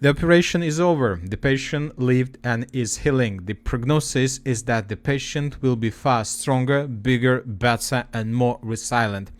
The operation is over. The patient lived and is healing. The prognosis is that the patient will be far stronger, bigger, better, and more resilient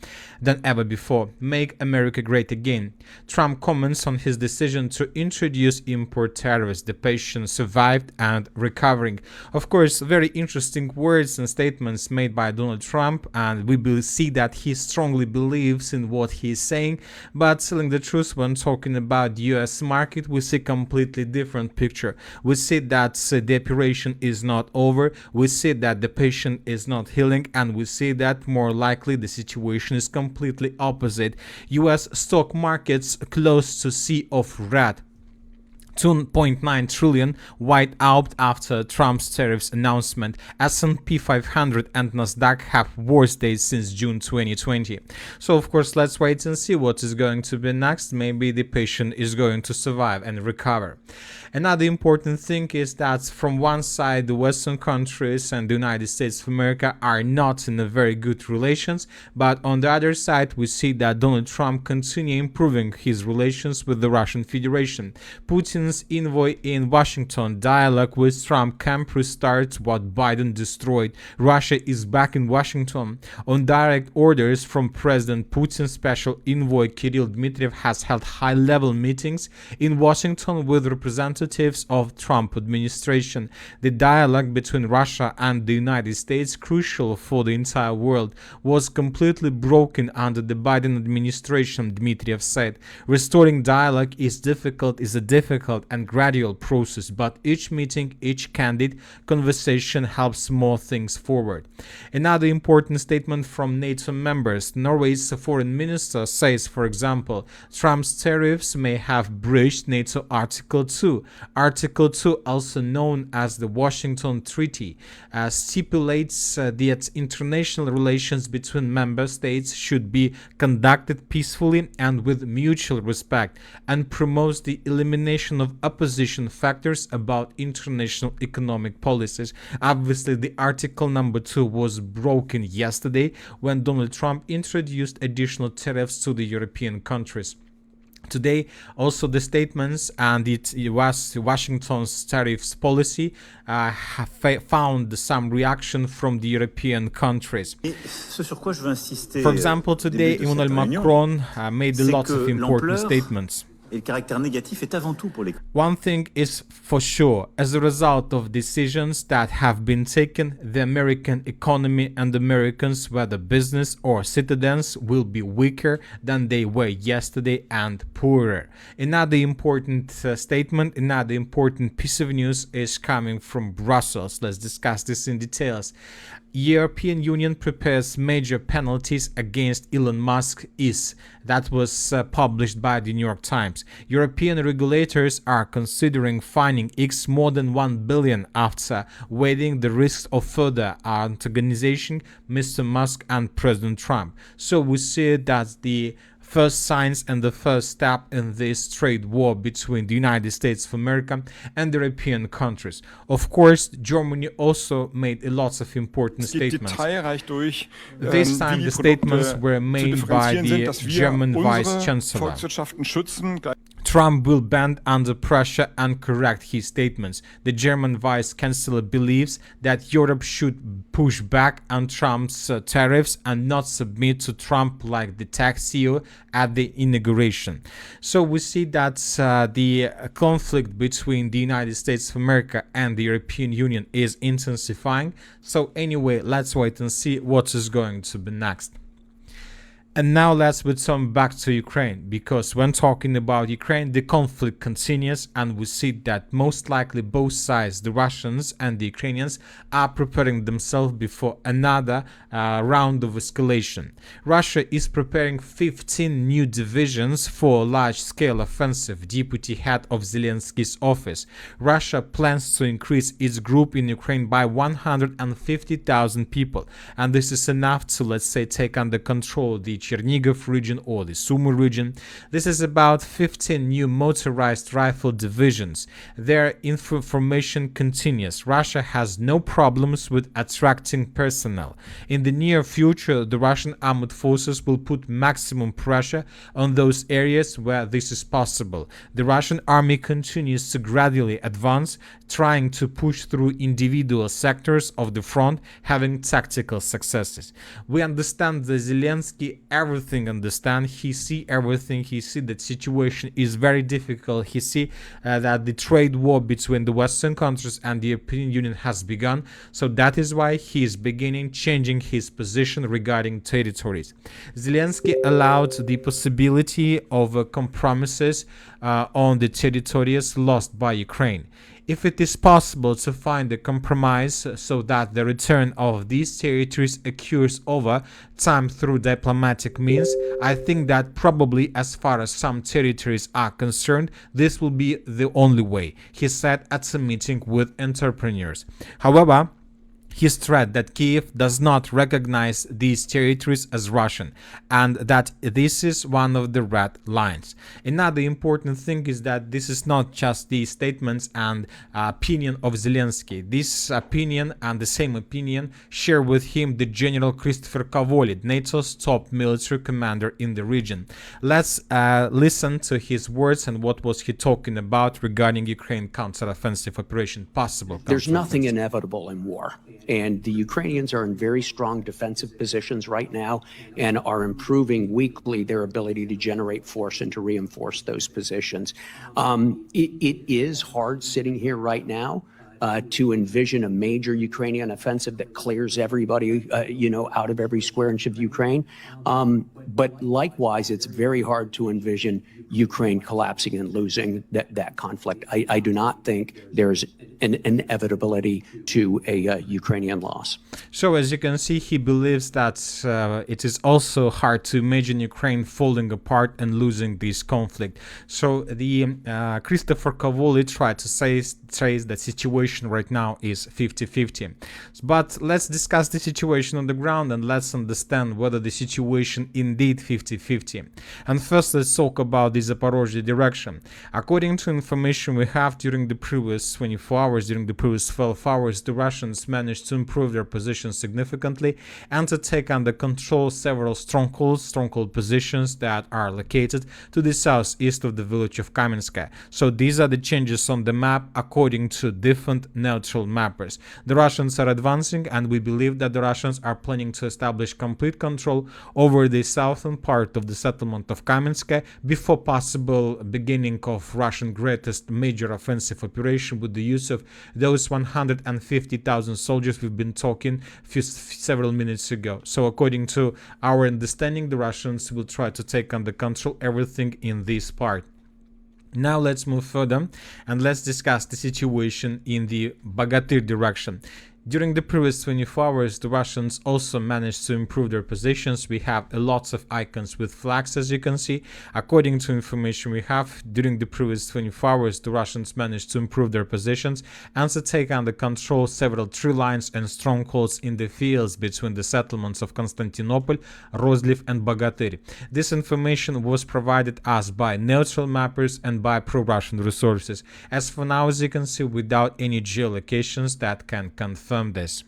than ever before. Make America great again. Trump comments on his decision to introduce import tariffs. The patient survived and recovering. Of course, very interesting words and statements made by Donald Trump, and we will see that he strongly believes in what he is saying. But telling the truth, when talking about the US market, we see a completely different picture. We see that the operation is not over. We see that the patient is not healing, and we see that more likely the situation is completely opposite. US stock markets close to sea of red. 2.9 trillion wiped out after Trump's tariffs announcement. S&P 500 and Nasdaq have worst days since June 2020. So of course, let's wait and see what is going to be next. Maybe the patient is going to survive and recover. Another important thing is that from one side, the Western countries and the United States of America are not in a very good relations, but on the other side, we see that Donald Trump continue improving his relations with the Russian Federation. Putin's envoy in Washington, dialogue with Trump camp restarts what Biden destroyed. Russia is back in Washington. On direct orders from President Putin, special envoy Kirill Dmitriev has held high-level meetings in Washington with representatives of Trump administration. The dialogue between Russia and the United States, crucial for the entire world, was completely broken under the Biden administration, Dmitriev said. Restoring dialogue is a difficult and gradual process, but each meeting, each candid conversation helps more things forward. Another important statement from NATO members. Norway's foreign minister says, for example, Trump's tariffs may have breached NATO Article 2. Article 2, also known as the Washington Treaty, stipulates that international relations between member states should be conducted peacefully and with mutual respect, and promotes the elimination of opposition factors about international economic policies. Obviously, the Article number 2 was broken yesterday when Donald Trump introduced additional tariffs to the European countries. Today, also the statements and it was Washington's tariffs policy have found some reaction from the European countries. For example, today Emmanuel Macron made a lot of important statements. One thing is for sure, as a result of decisions that have been taken, the American economy and Americans, whether business or citizens, will be weaker than they were yesterday and poorer. Another important statement, another important piece of news is coming from Brussels. Let's discuss this in details. European Union prepares major penalties against Elon Musk that was published by the New York Times. European regulators are considering fining X more than 1 billion after weighing the risks of further antagonization Mr. Musk and President Trump. So we see that the first signs and the first step in this trade war between the United States of America and the European countries. Of course, Germany also made a lot of important statements. This time the statements were made by the German Vice Chancellor. Trump will bend under pressure and correct his statements. The German Vice Chancellor believes that Europe should push back on Trump's tariffs and not submit to Trump like the tech CEO at the inauguration. So we see that the conflict between the United States of America and the European Union is intensifying. So anyway, let's wait and see what is going to be next. And now let's return back to Ukraine, because when talking about Ukraine, the conflict continues, and we see that most likely both sides, the Russians and the Ukrainians, are preparing themselves before another round of escalation. Russia is preparing 15 new divisions for a large-scale offensive, deputy head of Zelensky's office. Russia plans to increase its group in Ukraine by 150,000 people, and this is enough to, let's say, take under control the Chernihiv region or the Sumy region. This is about 15 new motorized rifle divisions. Their formation continues. Russia has no problems with attracting personnel. In the near future, the Russian armed forces will put maximum pressure on those areas where this is possible. The Russian army continues to gradually advance, trying to push through individual sectors of the front, having tactical successes. We understand that Zelensky everything understand. He see everything. He see that situation is very difficult. He see that the trade war between the Western countries and the European Union has begun. So that is why he is beginning changing his position regarding territories. Zelensky allowed the possibility of compromises on the territories lost by Ukraine. If it is possible to find a compromise so that the return of these territories occurs over time through diplomatic means, I think that probably as far as some territories are concerned, this will be the only way, he said at a meeting with entrepreneurs. However, he stressed that Kiev does not recognize these territories as Russian and that this is one of the red lines. Another important thing is that this is not just the statements and opinion of Zelensky. This opinion and the same opinion share with him the General Christopher Kovolid, NATO's top military commander in the region. Let's listen to his words and what was he talking about regarding Ukraine counteroffensive operation, possible. There's nothing inevitable in war. And the Ukrainians are in very strong defensive positions right now and are improving weekly their ability to generate force and to reinforce those positions. It is hard sitting here right now to envision a major Ukrainian offensive that clears everybody, out of every square inch of Ukraine. But likewise, it's very hard to envision Ukraine collapsing and losing that conflict. I do not think there's an inevitability to a Ukrainian loss. So as you can see, he believes that it is also hard to imagine Ukraine falling apart and losing this conflict. So the Christopher Kovolid tried to say that situation right now is 50-50. But let's discuss the situation on the ground and let's understand whether the situation indeed 50-50. And first, let's talk about the Zaporozhye direction. According to information we have, during the previous 24 hours, during the previous 12 hours, the Russians managed to improve their position significantly and to take under control several stronghold positions that are located to the southeast of the village of Kamenskaya. So these are the changes on the map according to different neutral mappers. The Russians are advancing, and we believe that the Russians are planning to establish complete control over the southern part of the settlement of Kamenskaya before possible beginning of Russian greatest major offensive operation with the use of those 150,000 soldiers we've been talking several minutes ago. So according to our understanding, the Russians will try to take under control everything in this part. Now let's move further and let's discuss the situation in the Bogatyr direction. During the previous 24 hours, the Russians also managed to improve their positions. We have lots of icons with flags, as you can see. According to information we have, during the previous 24 hours, the Russians managed to improve their positions and to take under control several tree lines and strongholds in the fields between the settlements of Constantinople, Rozliv and Bogatyr. This information was provided us by neutral mappers and by pro-Russian resources. As for now, as you can see, without any geolocations that can confirm this.